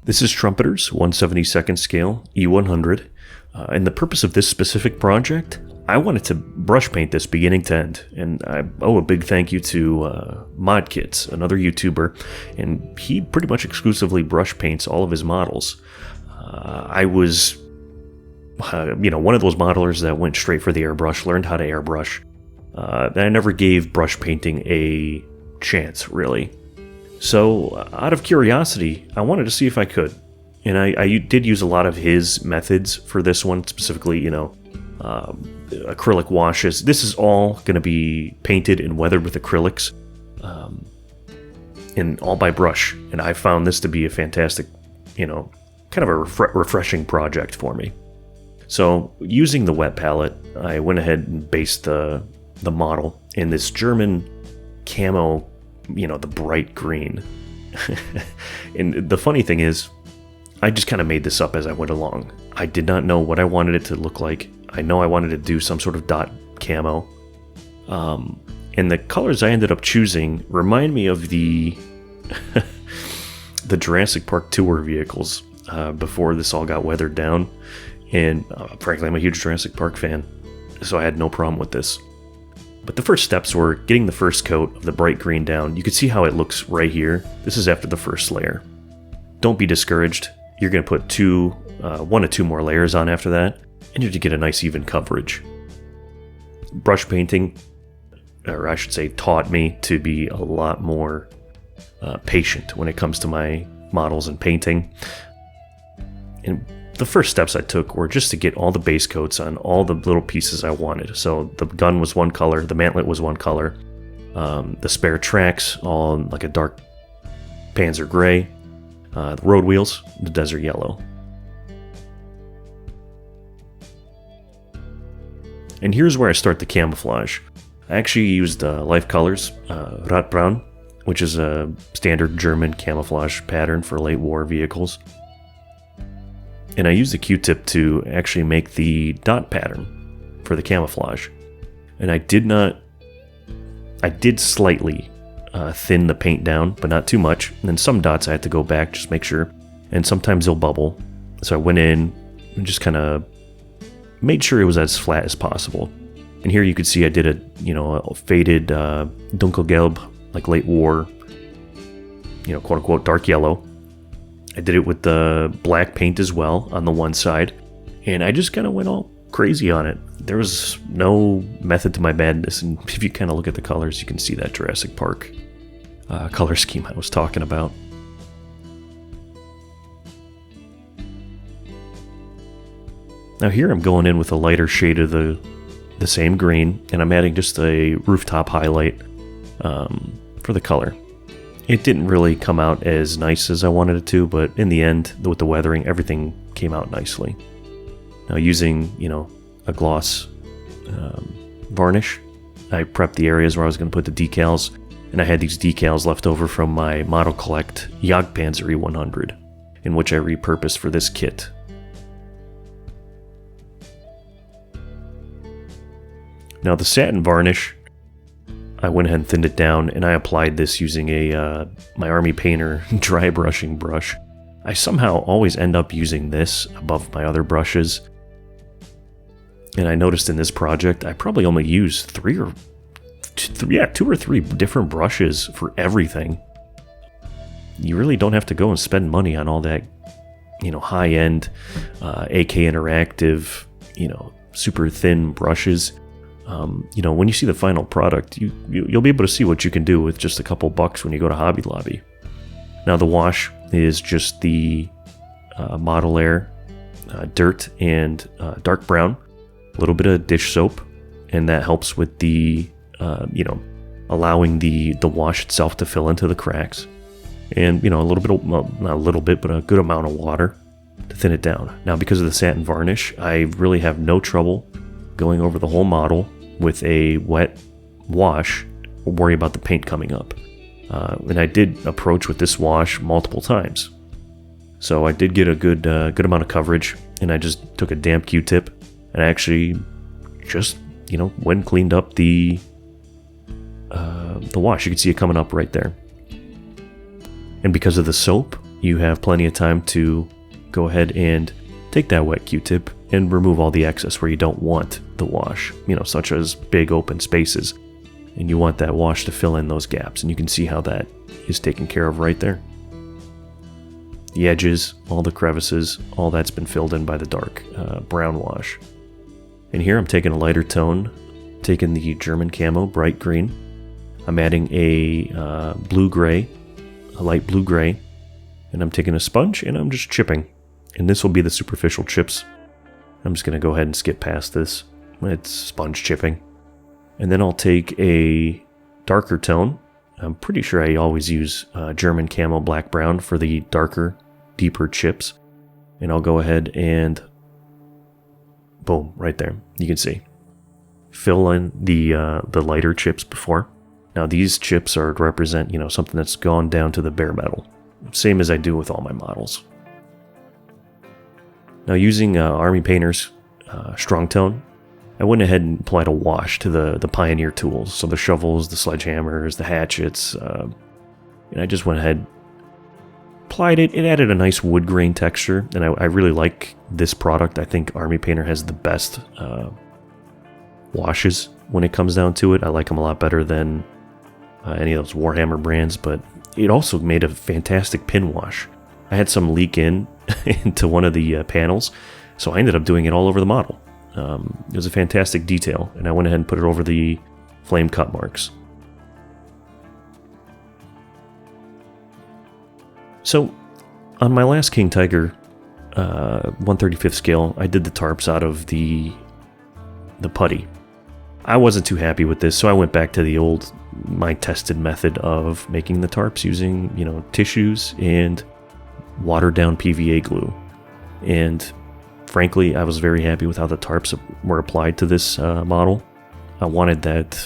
This is Trumpeter's 1/72nd scale E100, and the purpose of this specific project, I wanted to brush paint this beginning to end, and I owe a big thank you to Modkits, another YouTuber, and he pretty much exclusively brush paints all of his models. I was, one of those modelers that went straight for the airbrush, learned how to airbrush, and I never gave brush painting a chance, really. So, out of curiosity, I wanted to see if I could. And I did use a lot of his methods for this one, specifically, acrylic washes. This is all going to be painted and weathered with acrylics, and all by brush. And I found this to be a fantastic, kind of a refreshing project for me. So, using the wet palette, I went ahead and based the model in this German camo, the bright green. And the funny thing is, I just kind of made this up as I went along. I did not know what I wanted it to look like. I know I wanted to do some sort of dot camo. And the colors I ended up choosing remind me of the the Jurassic Park tour vehicles before this all got weathered down. And frankly, I'm a huge Jurassic Park fan, so I had no problem with this. But the first steps were getting the first coat of the bright green down. You can see how it looks right here. This is after the first layer. Don't be discouraged. You're going to put 1 to 2 more layers on after that, and you're to get a nice even coverage. Brush painting, or I should say, taught me to be a lot more patient when it comes to my models and painting. And the first steps I took were just to get all the base coats on all the little pieces I wanted. So the gun was one color, the mantlet was one color, the spare tracks all like a dark panzer gray, the road wheels, the desert yellow. And here's where I start the camouflage. I actually used Life Colors, Rotbraun, which is a standard German camouflage pattern for late war vehicles. And I used a Q-tip to actually make the dot pattern for the camouflage. And I did slightly thin the paint down, but not too much. And then some dots I had to go back, just make sure. And sometimes they'll bubble. So I went in and just kind of made sure it was as flat as possible. And here you could see I did a faded dunkelgelb, like late war, quote unquote dark yellow. I did it with the black paint as well on the one side, and I just kind of went all crazy on it. There was no method to my madness, and if you kind of look at the colors, you can see that Jurassic Park color scheme I was talking about. Now here I'm going in with a lighter shade of the same green, and I'm adding just a rooftop highlight for the color. It didn't really come out as nice as I wanted it to, but in the end, with the weathering, everything came out nicely. Now using, a gloss varnish, I prepped the areas where I was going to put the decals, and I had these decals left over from my Model Collect Jagdpanzer E100, in which I repurposed for this kit. Now the satin varnish, I went ahead and thinned it down, and I applied this using my Army Painter dry brushing brush. I somehow always end up using this above my other brushes. And I noticed in this project, I probably only used 2 or 3 different brushes for everything. You really don't have to go and spend money on all that, high-end AK Interactive, super thin brushes. When you see the final product, you'll be able to see what you can do with just a couple bucks when you go to Hobby Lobby. Now the wash is just the Model Air dirt and dark brown, a little bit of dish soap, and that helps with the allowing the wash itself to fill into the cracks, and a little bit, not a little bit, but a good amount of water to thin it down. Now because of the satin varnish, I really have no trouble going over the whole model with a wet wash or worry about the paint coming up. And I did approach with this wash multiple times. So I did get a good amount of coverage, and I just took a damp Q-tip and I actually just, went and cleaned up the wash. You can see it coming up right there. And because of the soap, you have plenty of time to go ahead and take that wet Q-tip and remove all the excess where you don't want the wash, such as big open spaces. And you want that wash to fill in those gaps. And you can see how that is taken care of right there. The edges, all the crevices, all that's been filled in by the dark brown wash. And here I'm taking a lighter tone, taking the German camo, bright green. I'm adding a blue-gray, a light blue-gray, and I'm taking a sponge and I'm just chipping. And this will be the superficial chips. I'm just going to go ahead and skip past this. It's sponge chipping. And then I'll take a darker tone. I'm pretty sure I always use German camo black-brown for the darker, deeper chips. And I'll go ahead and boom, right there. You can see. Fill in the lighter chips before. Now these chips are to represent, something that's gone down to the bare metal. Same as I do with all my models. Now using Army Painter's strong tone, I went ahead and applied a wash to the Pioneer tools. So the shovels, the sledgehammers, the hatchets. And I just went ahead, applied it. It added a nice wood grain texture. And I really like this product. I think Army Painter has the best washes when it comes down to it. I like them a lot better than any of those Warhammer brands. But it also made a fantastic pin wash. I had some leak into one of the panels. So I ended up doing it all over the model. It was a fantastic detail, and I went ahead and put it over the flame cut marks. So, on my last King Tiger 1/35th scale, I did the tarps out of the putty. I wasn't too happy with this, so I went back to my tested method of making the tarps using, tissues and watered down PVA glue. And frankly, I was very happy with how the tarps were applied to this model. I wanted that,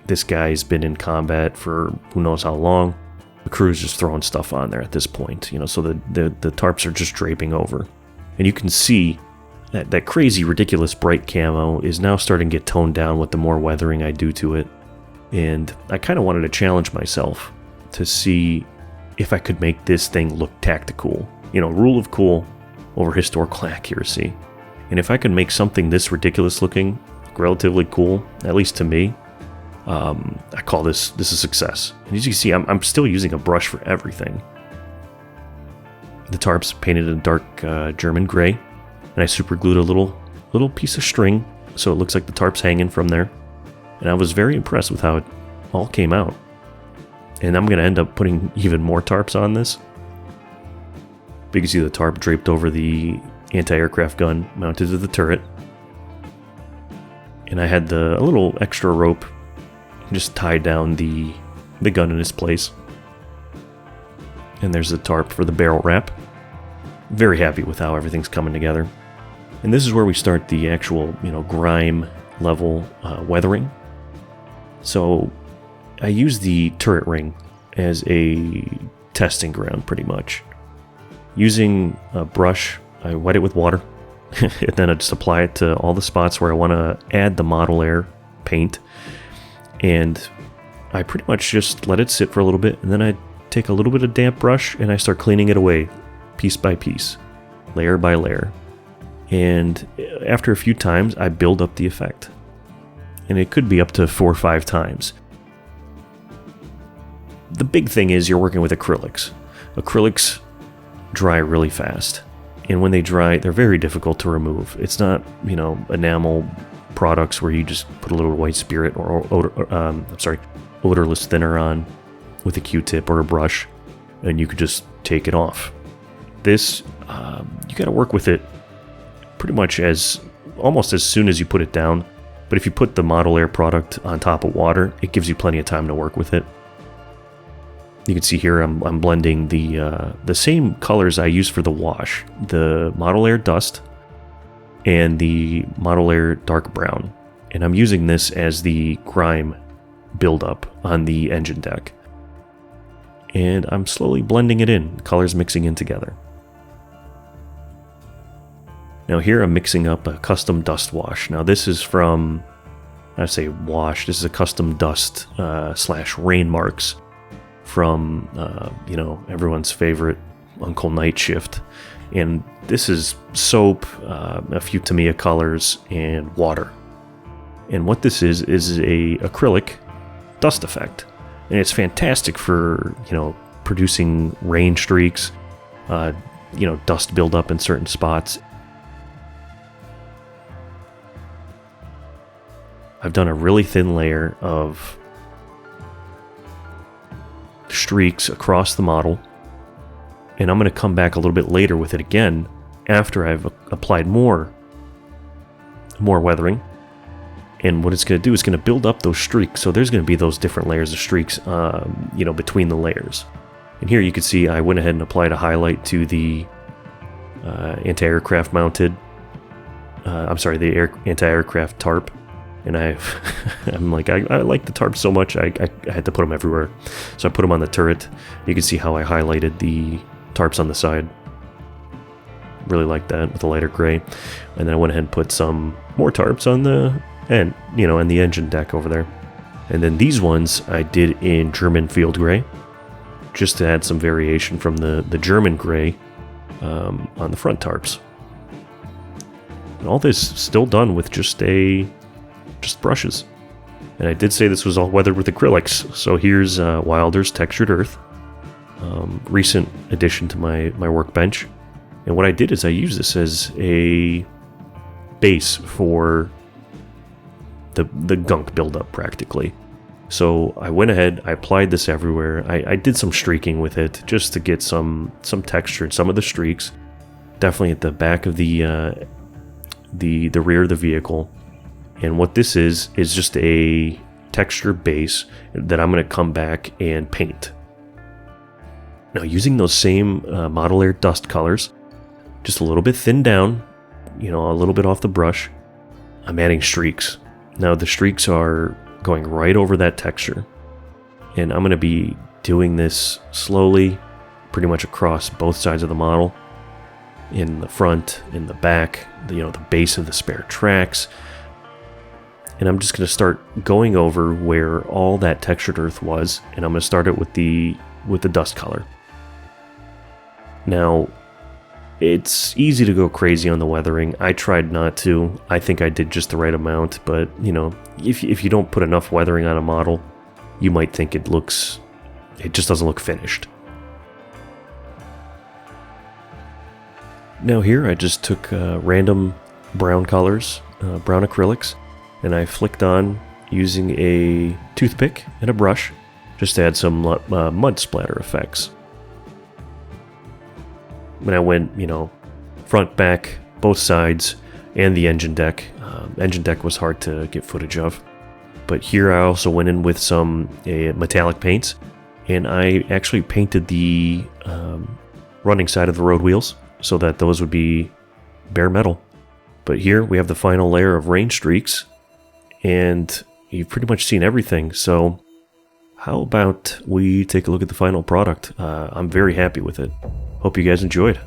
this guy's been in combat for who knows how long. The crew's just throwing stuff on there at this point, so the tarps are just draping over. And you can see that crazy, ridiculous bright camo is now starting to get toned down with the more weathering I do to it. And I kind of wanted to challenge myself to see if I could make this thing look tactical. Rule of cool over historical accuracy. And if I could make something this ridiculous looking relatively cool, at least to me, I call this a success. And as you can see, I'm still using a brush for everything. The tarps painted a dark German gray, and I super glued a little piece of string so it looks like the tarp's hanging from there. And I was very impressed with how it all came out. And I'm going to end up putting even more tarps on this. But you can see the tarp draped over the anti-aircraft gun mounted to the turret. And I had a little extra rope just tied down the gun in its place. And there's the tarp for the barrel wrap. Very happy with how everything's coming together. And this is where we start the actual, grime level weathering. So I use the turret ring as a testing ground pretty much. Using a brush, I wet it with water, and then I just apply it to all the spots where I want to add the Model Air paint. And I pretty much just let it sit for a little bit, and then I take a little bit of damp brush and I start cleaning it away, piece by piece, layer by layer. And after a few times, I build up the effect. And it could be up to 4 or 5 times. The big thing is you're working with acrylics. Acrylics dry really fast, and when they dry, they're very difficult to remove. It's not, enamel products where you just put a little white spirit or odorless thinner on with a Q-tip or a brush, and you could just take it off. This, you got to work with it pretty much almost as soon as you put it down. But if you put the Model Air product on top of water, it gives you plenty of time to work with it. You can see here I'm blending the same colors I used for the wash, the Model Air Dust and the Model Air Dark Brown. And I'm using this as the grime buildup on the engine deck. And I'm slowly blending it in, colors mixing in together. Now here I'm mixing up a custom dust wash. Now this is from, I say wash, this is a custom dust / rain marks from, everyone's favorite Uncle Night Shift. And this is soap, a few Tamiya colors, and water. And what this is a acrylic dust effect. And it's fantastic for, producing rain streaks, dust buildup in certain spots. I've done a really thin layer of streaks across the model, and I'm going to come back a little bit later with it again after I've applied more weathering. And what it's going to do is going to build up those streaks. So there's going to be those different layers of streaks, between the layers. And here you can see I went ahead and applied a highlight to the anti-aircraft mounted, the anti-aircraft tarp. And I'm like, I like the tarp so much, I had to put them everywhere. So I put them on the turret. You can see how I highlighted the tarps on the side. Really like that with the lighter gray. And then I went ahead and put some more tarps on the end, and the engine deck over there. And then these ones I did in German field gray, just to add some variation from the German gray on the front tarps. And all this still done with just brushes. And I did say this was all weathered with acrylics. So here's Wilder's Textured Earth, recent addition to my workbench. And what I did is I used this as a base for the gunk buildup practically. So I went ahead, I applied this everywhere. I did some streaking with it just to get some texture in some of the streaks. Definitely at the back of the rear of the vehicle. And what this is just a texture base that I'm going to come back and paint. Now using those same Model Air dust colors, just a little bit thinned down, a little bit off the brush, I'm adding streaks. Now the streaks are going right over that texture. And I'm going to be doing this slowly, pretty much across both sides of the model. In the front, in the back, the base of the spare tracks. And I'm just going to start going over where all that textured earth was, and I'm going to start it with the dust color. Now, it's easy to go crazy on the weathering. I tried not to. I think I did just the right amount, but if you don't put enough weathering on a model, you might think it just doesn't look finished. Now here I just took random brown colors, brown acrylics, and I flicked on using a toothpick and a brush just to add some mud splatter effects. When I went, front, back, both sides, and the engine deck. Engine deck was hard to get footage of. But here I also went in with some metallic paints, and I actually painted the running side of the road wheels so that those would be bare metal. But here we have the final layer of rain streaks, and you've pretty much seen everything. So how about we take a look at the final product? I'm very happy with it. Hope you guys enjoyed.